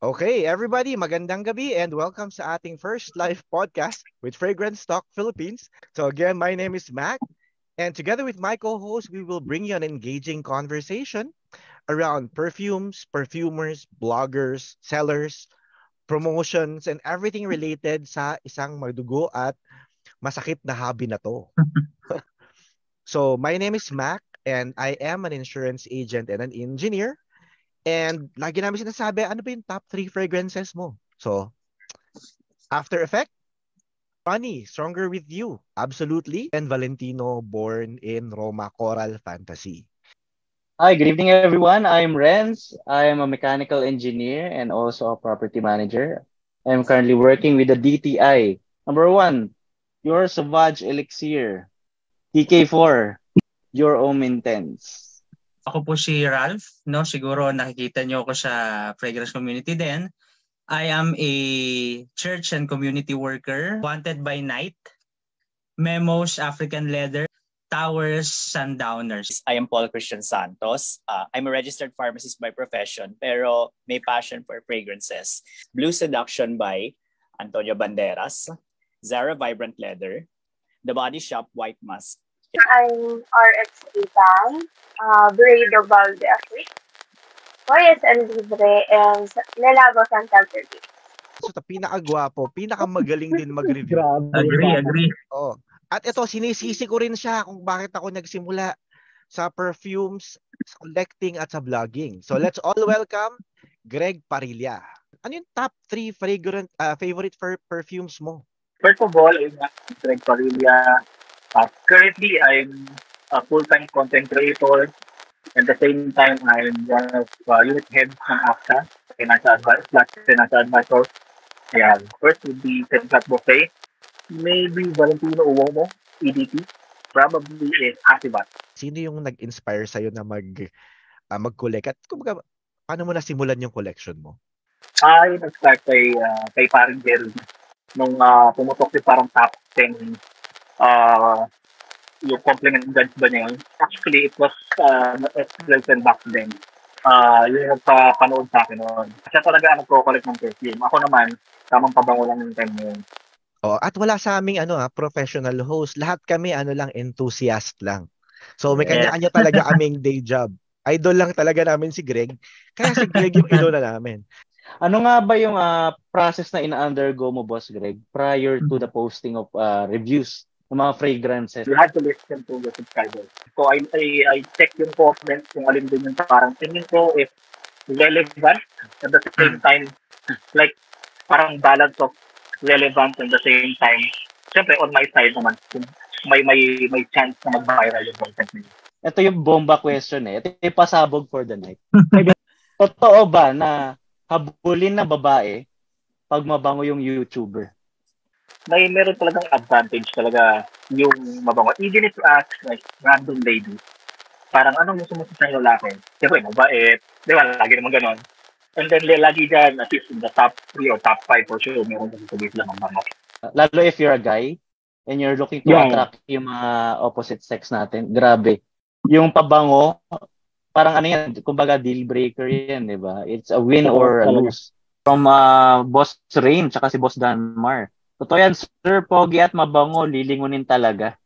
Okay, everybody, magandang gabi and welcome sa ating first live podcast with Fragrance Talk Philippines. So again, my name is Mac, and together with my co-host, we will bring you an engaging conversation around perfumes, perfumers, bloggers, sellers, promotions, and everything related sa isang magdugo at masakit na hobby na to. So my name is Mac, and I am an insurance agent and an engineer. And lagi namin sinasabi, ano ba yung top 3 fragrances mo? So, After Effect, Funny, Stronger With You, absolutely, and Valentino, Born in Roma, Coral Fantasy. Hi, good evening, everyone. I'm Renz. I am a mechanical engineer and also a property manager. I'm currently working with the DTI. Number one, your Savage Elixir. TK4, your Home Intense. Ako po si Ralph, no? Siguro nakikita niyo ako sa fragrance community din. I am a church and community worker, Wanted by Night, Memos African Leather, Towers Sundowners. I am Paul Christian Santos. I'm a registered pharmacist by profession, pero may passion for fragrances. Blue Seduction by Antonio Banderas, Zara Vibrant Leather, The Body Shop White Musk. I'm RX Itang, Bredo Valdez, Hoyes and Libre, and Lelabo Santa Cruz. So, pinakagwapo, pinakamagaling din mag-review. Agree. Oh. At ito, sinisisi ko rin siya kung bakit ako nagsimula sa perfumes, sa collecting at sa vlogging. So, let's all welcome Greg Parilla. Ano yung top 3 favorite perfumes mo? First of all, I'm Greg Parilla. Currently, I'm a full-time content creator. At the same time, I'm one of unit heads ng AFTA, financial advisor. Ayan. First would be Tenkat Buffet. Maybe Valentino Uomo, EDP. Probably is Asibat. Sino yung nag-inspire sa'yo na mag-collect? At kumbaga, paano mo nasimulan yung collection mo? Nag-start kay parang Jerry. Nung pumutok yung parang top 10 yung compliment judge ba niya yun. Actually, it was ex-girlfriend back then. Yung nagpapanood sa akin noon. Siya talaga nagko-collect ng perfume. Ako naman, tamang pabango lang yung time na yun. Oh, at wala sa aming professional host. Lahat kami enthusiast lang. So may kanya-kanya talaga aming day job. Idol lang talaga namin si Greg. Kaya si Greg yung idol na namin. Ano nga ba yung process na ina-undergo mo, Boss Greg, prior to the posting of reviews ng mga fragrances? You have to listen to the subscribers. So I check yung comments kung alin din yung parang tingin ko if relevant at the same time, like parang balance of relevant at the same time. Siyempre, on my side naman, may chance na mag-viral yung content niyo. Ito yung bomba question eh. Ito yung pasabog for the night. Totoo ba na habulin na babae pag mabango yung YouTuber? Meron talagang advantage talaga yung mabango. Even if you ask like random lady, parang anong gusto mo sa isang lalaki? Siyempre, mabait. Di ba? Lagi naman ganon. And then, lagi dyan, at least in the top 3 or top 5 for sure, meron na sasabihin lang ang bango. Lalo if you're a guy and you're looking to attract yung mga opposite sex natin, grabe. Yung pabango, parang ano yan, kumbaga deal breaker yan, di ba? It's a win or a lose. From Boss Rain, tsaka si Boss Danmar. Totoo yan, Sir Pogi at mabango, lilingunin talaga.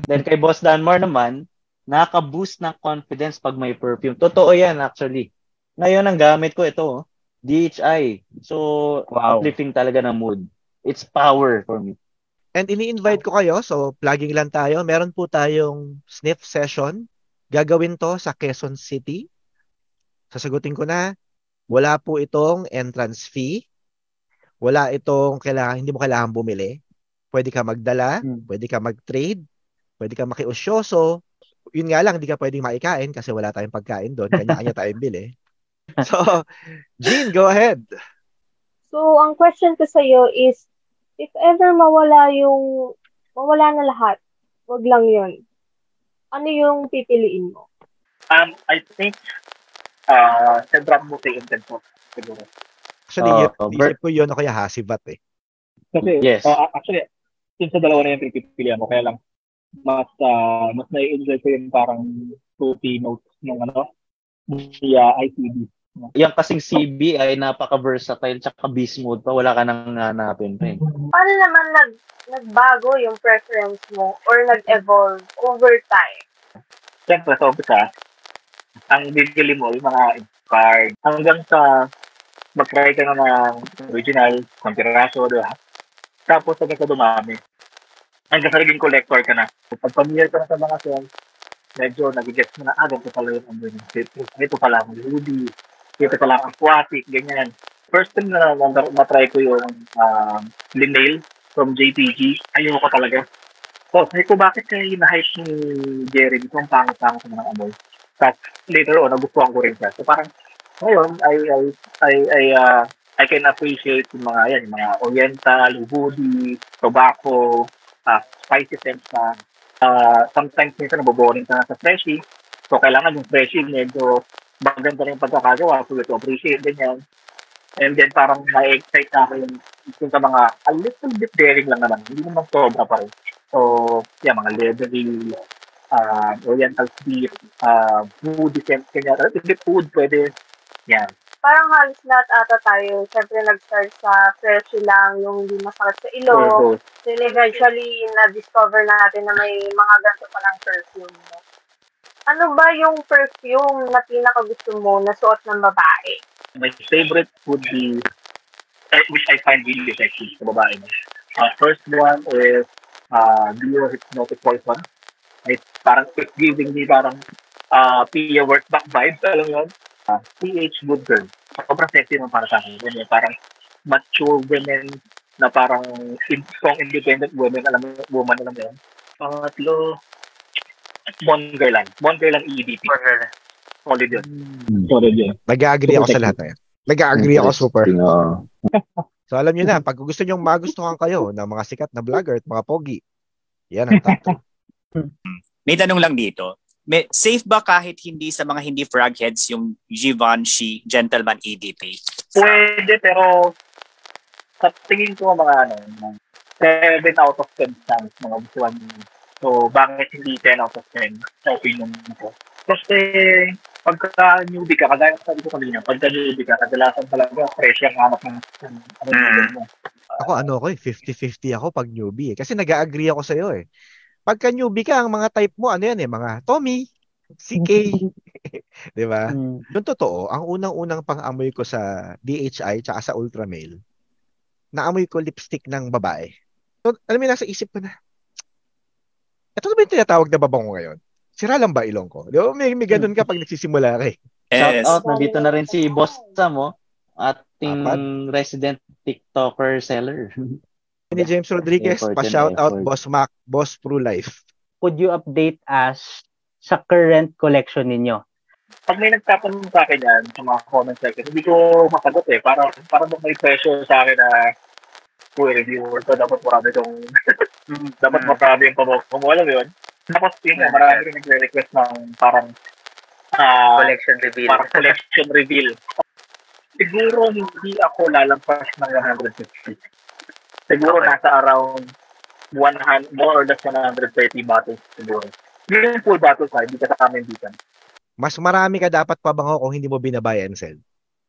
Then kay Boss Danmar naman, nakaka-boost ng confidence pag may perfume. Totoo yan actually. Ngayon ang gamit ko ito, DHI. So, uplifting talaga ng mood. It's power for me. And ini-invite ko kayo, so plugging lang tayo. Meron po tayong sniff session. Gagawin to sa Quezon City. Sasagutin ko na, wala po itong entrance fee. Wala itong hindi mo kailangan bumili. Pwede ka magdala, pwede ka mag-trade, pwede ka makiusyoso. Yun nga lang, hindi ka pwedeng maikain kasi wala tayong pagkain doon. Kanya-kanya tayong bili. So, Jean, go ahead. So, ang question ko sa iyo is, if ever mawala na lahat, wag lang yun. Ano yung pipiliin mo? I think Central Buffet Intenso siguro. Actually, isip ko yun o kaya Hasibat eh. Kasi, Yes. actually, yun sa dalawa na yung pipilihan mo. Kaya lang, mas na-enjoy ko yung parang fruity notes ng ICD. Yung kasing CB ay napaka-versatile tsaka beast mode pa. Wala ka nang hanapin pa eh. Paano naman nagbago yung preference mo or nag-evolve over time? Siyempre, sa umpisa, ang bibili mo, yung mga card, hanggang sa mag-try ka na ng original, kontraraso, diba? Tapos hanggang sa dumami. Hanggang sa naging collector ka na. Pag familiar ka na sa mga songs, medyo nag-gets mo na, ganito pala yung ito pala ang Ruby, ito pala ang Aquatic, ganyan. First time na na-try ko yung Linnell from JPG, ayoko ko talaga. So, sabi ko, bakit kayo na-hype ni Jeremy kung pangit-pangit ng mga amoy? Tapos, later on, nagustuhan ko rin siya. So, parang, ngayon, I can appreciate yung mga Oriental, Woody, tobacco, spicy scents na sometimes minsan naboboring ka na sa freshie. So, kailangan yung freshie medyo maganda rin yung pagkakagawa. So, to appreciate ganyan. And then, parang na-excite na ako yung sa mga a little bit daring lang naman. Hindi naman sobra pa rin. So, mga leathery, Oriental sweet, woody scents, ganyan. Hindi food, pwede. Yan. Parang halos lahat ata tayo, syempre nag-start sa freshie lang, yung hindi masakit sa ilong. Then eventually, na-discover na natin na may mga ganito palang perfume. Ano ba yung perfume na pinaka-gusto mo na suot ng babae? My favorite would be, which I find really sexy sa babae. First one is Dior Hypnotic Poison. Parang it's giving me parang Pia Work Back vibes, alam mo yun? PH Good Girl. Sobrang sexy naman para sa akin. Parang mature women na parang strong independent women, alam mo yun. Pangatlo, Mongerland EDP. Solid yun. Nag-agree ako sa lahat na yan. Nag-agree ako super. So alam nyo na, pag gusto nyo magustuhan kayo ng mga sikat na vlogger at mga pogi, yan ang top 2. May tanong lang dito. Safe ba kahit hindi sa mga hindi frog heads yung Givenchy Gentleman EDP? Pwede, pero sa tingin ko mga 7 out of 10 chance mga gustuhan nyo. So, bakit hindi 10 out of 10 sa opinion ko? Kasi pagka newbie ka, kagaya sabi ko kanina, pagka newbie ka, kadalasan talaga fresh yung hanap ng mo. Ako 50-50 ako pag newbie eh. Kasi nag-agree ako sa'yo eh. Pagka newbie ka, ang mga type mo, mga Tommy, CK, di ba? Yung totoo, ang unang-unang pang-amoy ko sa DHI tsaka sa Ultramale, naamoy ko lipstick ng babae. So, alam mo, nasa isip ko na, ito na ba yung tinatawag na babango ngayon? Sira lang ba ilong ko? Di ba? May ganun ka pag nagsisimula ka eh. Shout out, nandito na rin si Boss Sam, ating resident TikToker seller. Ni James Rodriguez, pa-shout out Boss Mac, Boss Pro Life. Could you update us sa current collection ninyo? Pag may nagtatanong sa akin yan, sa mga comment section, hindi ko masagot eh. Para may pressure sa akin na reviewer ko, dapat marami itong dapat marami yung pabok mo. Alam mo yun? Tapos marami rin nagre-request ng parang Collection reveal. Parang collection reveal. Siguro hindi ako lalampas ng 150. Siguro nasa around 100, more or less 130 bottles siguro. Hindi yung full bottles hindi ka sa kami bitan. Mas marami ka dapat pabango kung hindi mo binabuy and sell.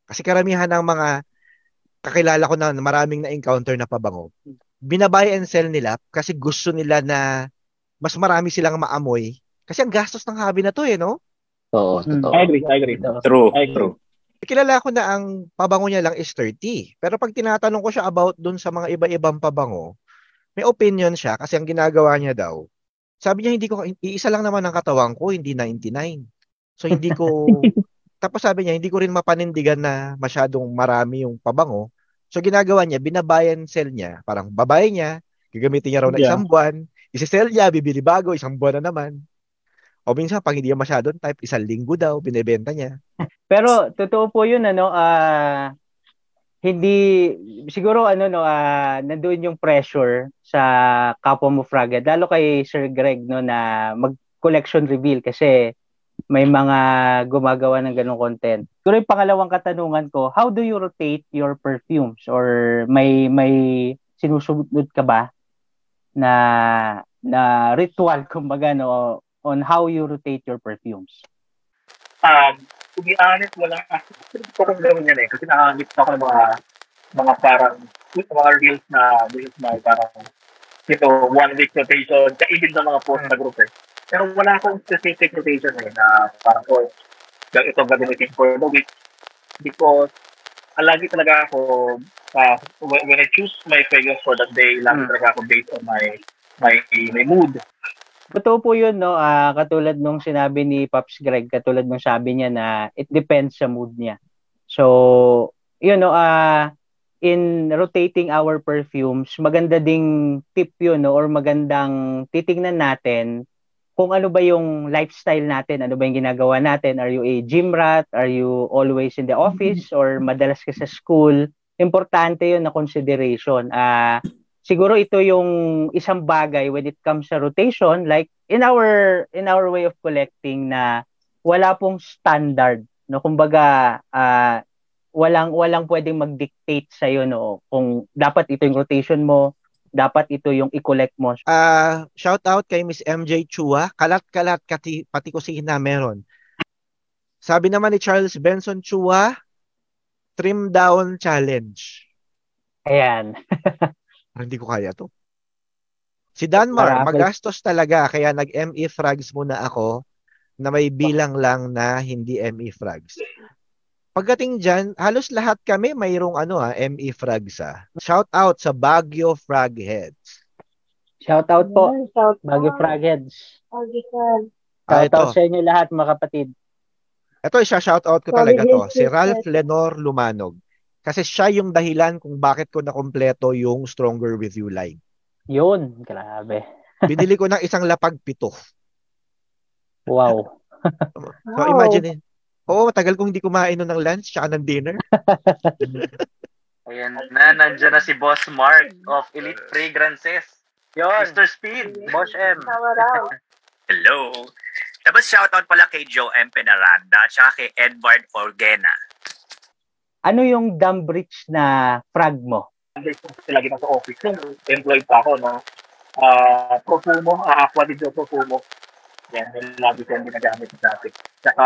Kasi karamihan ng mga kakilala ko na maraming na-encounter na pabango, binabuy and sell nila kasi gusto nila na mas marami silang maamoy. Kasi ang gastos ng hobby na to no? Oo, totoo. I agree. True. Kilala ko na ang pabango niya lang is 30. Pero pag tinatanong ko siya about dun sa mga iba-ibang pabango, may opinion siya kasi ang ginagawa niya daw. Sabi niya, iisa lang naman ang katawan ko, hindi 99. So hindi ko, tapos sabi niya, hindi ko rin mapanindigan na masyadong marami yung pabango. So ginagawa niya, binabayan sell niya. Parang babay niya, gagamitin niya raw na isang buwan, isi-sell niya, bibili bago, isang buwan na naman. O minsan, pag hindi niya masyadong type, 1 linggo daw, binibenta niya. Pero, totoo po yun, hindi, siguro, nandun yung pressure sa kapwa mo fragad, lalo kay Sir Greg, na mag-collection reveal kasi may mga gumagawa ng ganung content. Pero yung pangalawang katanungan ko, how do you rotate your perfumes? Or may sinusunod ka ba na ritual, kumbaga, no, on how you rotate your perfumes? To be honest, wala ko kung gawin yan kasi nakakita ako ng mga parang mga reels na parang one week rotation kaibig ng mga post na group Pero wala akong specific rotation na parang ito gagamitin for the week because lagi talaga ako when I choose my fragrance for that day, lagi talaga ako based on my mood. Totoo po yun, no? Katulad nung sinabi ni Pops Greg, katulad nung sabi niya na it depends sa mood niya. So, yun, no? In rotating our perfumes, maganda ding tip yun, no? Or magandang titingnan natin kung ano ba yung lifestyle natin, ano ba yung ginagawa natin. Are you a gym rat? Are you always in the office? Or madalas ka sa school? Importante yun na consideration. Siguro ito yung isang bagay when it comes sa rotation, like in our way of collecting, na wala pong standard, no? Kumbaga walang pwedeng mag-dictate sa iyo, no, kung dapat ito yung rotation mo, dapat ito yung i-collect mo. Shout out kay Miss MJ Chua, kalat-kalat pati kusina meron. Sabi naman ni Charles Benson Chua, trim down challenge. Ayan. Hindi ko kaya to. Si Danmar, magastos talaga kaya nag-ME frags muna ako na may bilang lang na hindi ME frags. Pagdating dyan, halos lahat kami mayroong ME frags. Shout out sa Baguio Frag Heads. Shout out po, Baguio Frag Heads. Shout out sa inyo lahat, mga kapatid. Ito, isa-shout out ko talaga to. Si Ralph Lenor Lumanog. Kasi siya yung dahilan kung bakit ko nakompleto yung Stronger With You line. Yun, grabe. Binili ko ng isang lapag 7. Wow. So imagine, matagal kong hindi kumain ng lunch tsaka ng dinner. Ayan na, nandiyan na si Boss Mark of Elite Fragrances. Yun. Mr. Speed, Boss M. Hello. Tapos shoutout pala kay Joe M. Penaranda at saka kay Edward Orgena. Ano yung dumb breach na frag mo? Lagi na sa office. Employed pa ako, no? Profumo, Aqua di Profumo. Yan, lagi ko yung ginagamit natin. Tsaka,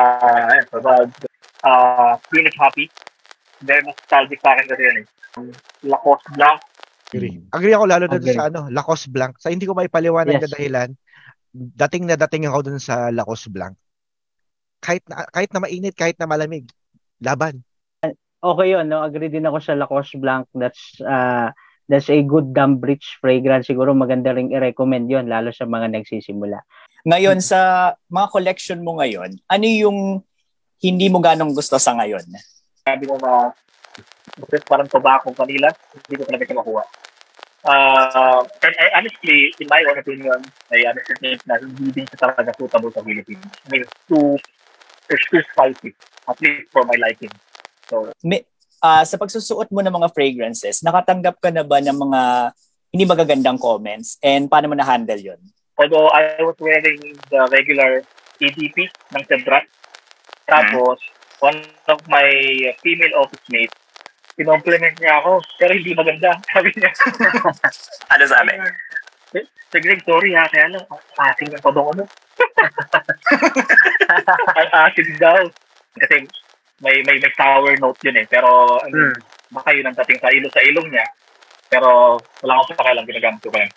Phoenix Happy. Very nostalgic sa akin kasi yan Lacoste Blanc. Agree ako lalo na sa Lacoste Blanc. Sa hindi ko maipaliwanag na dahilan, dating ako dun sa Lacoste Blanc. Kahit na mainit, kahit na malamig, laban. Okay yun, no? Agree din ako sa Lacoste Blanc. That's a good dumb breach fragrance. Siguro maganda ring i-recommend yun, lalo sa mga nagsisimula. Ngayon, sa mga collection mo ngayon, ano yung hindi mo ganong gusto sa ngayon? Sabi mo parang tobacco vanilla, hindi ko talaga makuha. And honestly, in my own opinion, I honestly think na hindi din siya talaga suitable sa Philippines. I mean, it's too spicy, at least for my liking. So, sa pagsusuot mo ng mga fragrances, nakatanggap ka na ba ng mga hindi magagandang comments? And paano mo na-handle yun? Although I was wearing the regular EDP ng Cedrat, tapos one of my female office mates, kinompliment niya ako, pero hindi maganda. Sabi niya. Ano sabi? Greg, sorry kaya lang, asin yung padong ano. Ang asin daw. Kasi may sour note yun pero baka yun ang dating sa ilong niya. Pero wala akong pakialam, ginagamit ko pa yan.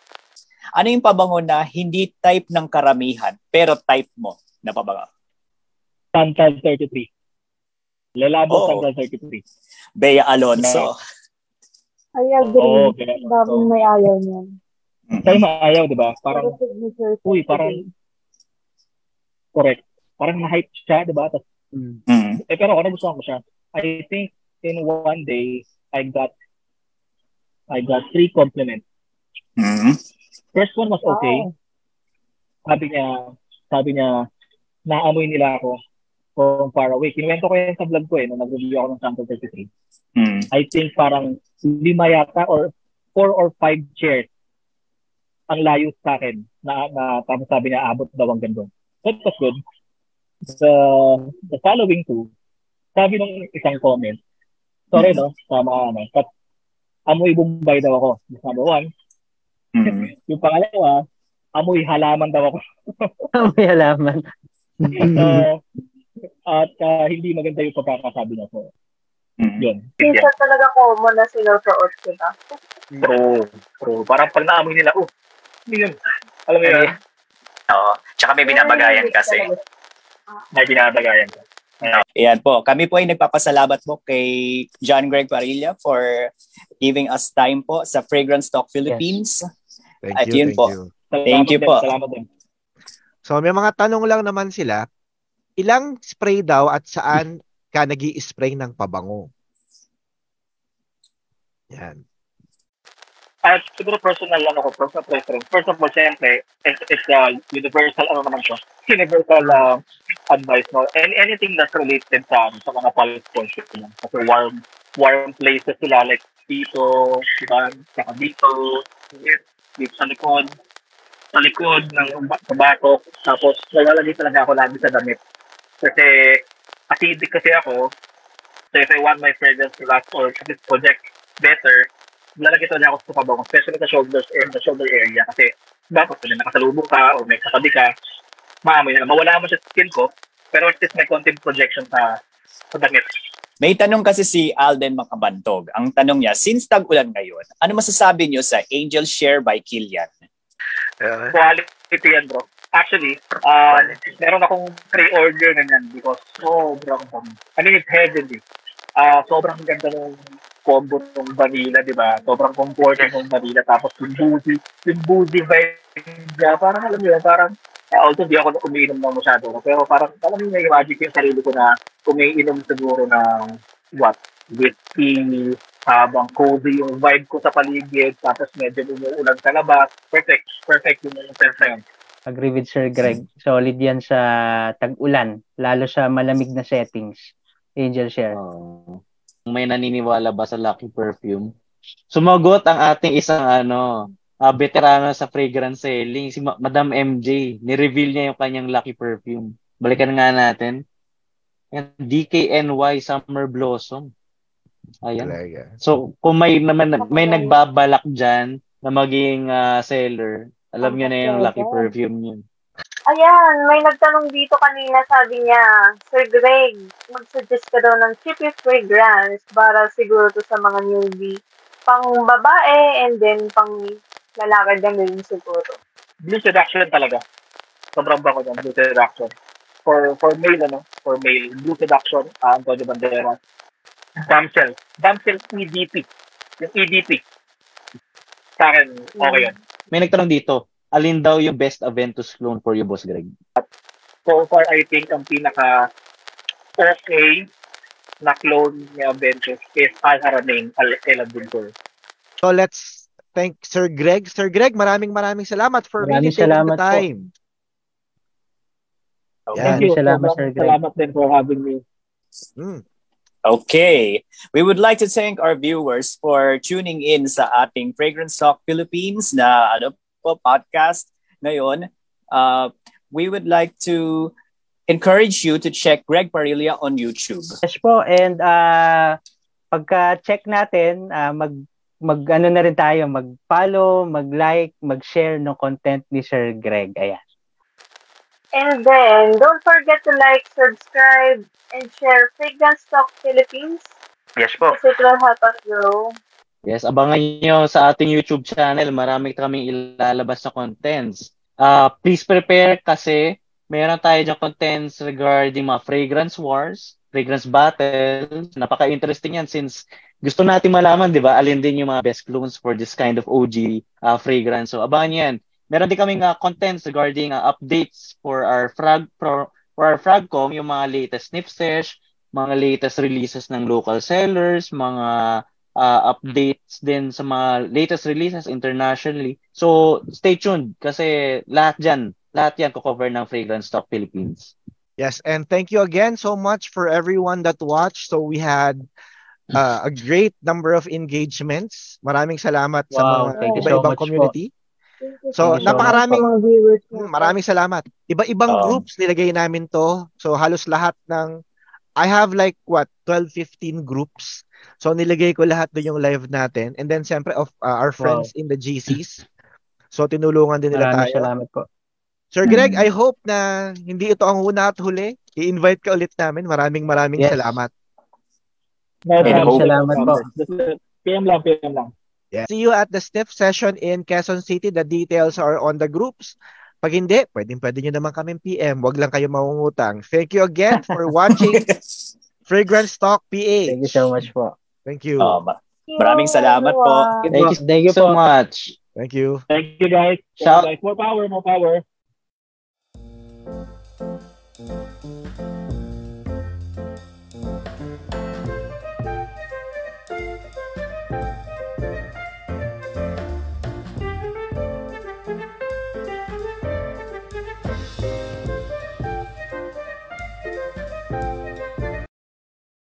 Ano yung pabango na hindi type ng karamihan, pero type mo na pabango? Santal 33. Lalabo Santal 33. Bea Alonso. I agree. Daming may ayaw niyan. Tayo maayaw, di ba? Parang, parang, correct. Parang na-hype siya, di ba? Pero ako nagustuhan ko siya. I think in one day, I got 3 compliments. First one was okay. Sabi niya, naamoy nila ako from far away. Kinuwento ko yan sa vlog ko nung nag-review ako ng Santal 33. I think parang 5 yata or 4 or 5 chairs ang layo sa akin na tapos sabi niya abot daw ang gandun. That was good. the, the following two, sabi nung isang comment, sorry no, tama but amoy Bombay daw ako. Number one. Yung pangalawa, amoy halaman daw ako. Amoy halaman. At hindi maganda yung pagkakasabi niya. So, yun. Minsan talaga common na sinusuot sila. True. Parang pag naamoy nila, yun. Alam mo yun? Oo. Tsaka may binabagayan kasi. May binabagayan ka. Ayan po. Kami po ay nagpapasalamat po kay John Greg Parilla for giving us time po sa Fragrance Talk Philippines. Thank At you, yun po. Thank you po. Salamat din. So may mga tanong lang naman sila. Ilang spray daw at saan ka nag-i-spray ng pabango? Yan. At siguro personal preference. First of all, siyempre, it's universal, universal advice, no? And anything that's related sa mga policy lang. Kasi warm places sila, like dito, diba? Saka dito sa likod ng batok. Tapos, nalalagay talaga ako lagi sa damit. Kasi, acidic kasi ako. So, if I want my fragrance to last or this project better, lalagay talaga ako sa pabango, especially sa shoulder area. Kasi, bakit kung nakasalubong ka o may katabi ka, maamoy na. Mawala mo sa skin ko, pero at least may content projection sa damit. May tanong kasi si Alden Makabantog. Ang tanong niya, since tag-ulan ngayon, ano masasabi niyo sa Angel Share by Kilian? Quality yan, bro. Actually, meron akong pre-order na yan because sobrang it's heavenly. Sobrang ganda ng combo ng vanilla, di ba? Sobrang comforting ng vanilla. Tapos yung boozy vibe niya. Parang alam mo yun, parang although di ako umiinom ng masyado. Pero parang alam mo yung imagine ko yung sarili ko na umiinom siguro ng whiskey, habang cozy yung vibe ko sa paligid. Tapos medyo umuulan sa labas. Perfect yung sense na yun. Agree with Sir Greg. Solid yan sa tag-ulan. Lalo sa malamig na settings. Angel Share. May naniniwala ba sa Lucky Perfume? Sumagot ang ating isang veterano sa fragrance selling, si Madam MJ. Ni-reveal niya yung kanyang Lucky Perfume. Balikan nga natin. Yan, DKNY Summer Blossom. Ayan. So, kung may nagbabalak dyan na maging seller, alam niyo na yung Lucky Perfume yun. Ayan, may nagtanong dito kanina, sabi niya, Sir Greg, mag-suggest ka daw ng cheapest fragrance para siguro to sa mga newbie. Pang babae and then pang lalaki din rin siguro. Blue Seduction talaga. Sobrang bango dyan, Blue Seduction. For male, Blue Seduction, Antonio Banderas. Damsel EDP. Yung EDP. Sa akin, okay yun. May nagtanong dito, alin daw yung best Aventus clone for you, Boss Greg? So far, I think ang pinaka-okay na clone ni Aventus is Al-Haramain, Al-Adventure. So let's thank Sir Greg. Sir Greg, maraming salamat for really taking the time. Thank you. Salamat, Sir Greg. Salamat din for having me. Okay. We would like to thank our viewers for tuning in sa ating Fragrance Talk Philippines na podcast ngayon. We would like to encourage you to check Greg Parilla on YouTube. Yes po, and pagka-check natin, mag-ano na rin tayo, mag-follow, mag-like, mag-share ng content ni Sir Greg. Ayan. And then, don't forget to like, subscribe, and share Fragrance Talk Philippines. Yes po. Kasi it will help us grow. Yes, abangan nyo sa ating YouTube channel. Marami kaming ilalabas na contents. Please prepare kasi meron tayo dyan contents regarding mga fragrance wars, fragrance battles. Napaka-interesting yan since gusto natin malaman, di ba, alin din yung mga best clones for this kind of OG fragrance. So, abangan nyo yan. Meron din kaming contents regarding updates for our Fragcom, yung mga latest snip sesh, mga latest releases ng local sellers, mga updates din sa mga latest releases internationally. So, stay tuned kasi lahat yan ko-cover ng Fragrance Talk Philippines. Yes, and thank you again so much for everyone that watched. So, we had a great number of engagements. Maraming salamat sa mga iba-ibang community. So, Thank you so napakaraming Mga viewers natin. maraming salamat. Iba-ibang groups nilagay namin to. So, halos lahat ng I have like 12, 15 groups. So, nilagay ko lahat doon yung live natin. And then, siyempre, of our friends in the GCs. So, tinulungan din nila Maraming tayo. salamat po. Sir Greg, I hope na hindi ito ang una at huli. I-invite ka ulit namin. Maraming Yes. salamat. Maraming salamat po. PM lang. Yeah. See you at the SNF session in Quezon City. The details are on the groups. Pag hindi, pwede nyo naman kaming PM. Wag lang kayo mangungutang. Thank you again for watching Fragrance Talk PH. Thank you so much po. Thank you. Maraming salamat po. Thank you so much. Thank you. Thank you, guys. Shout- More power.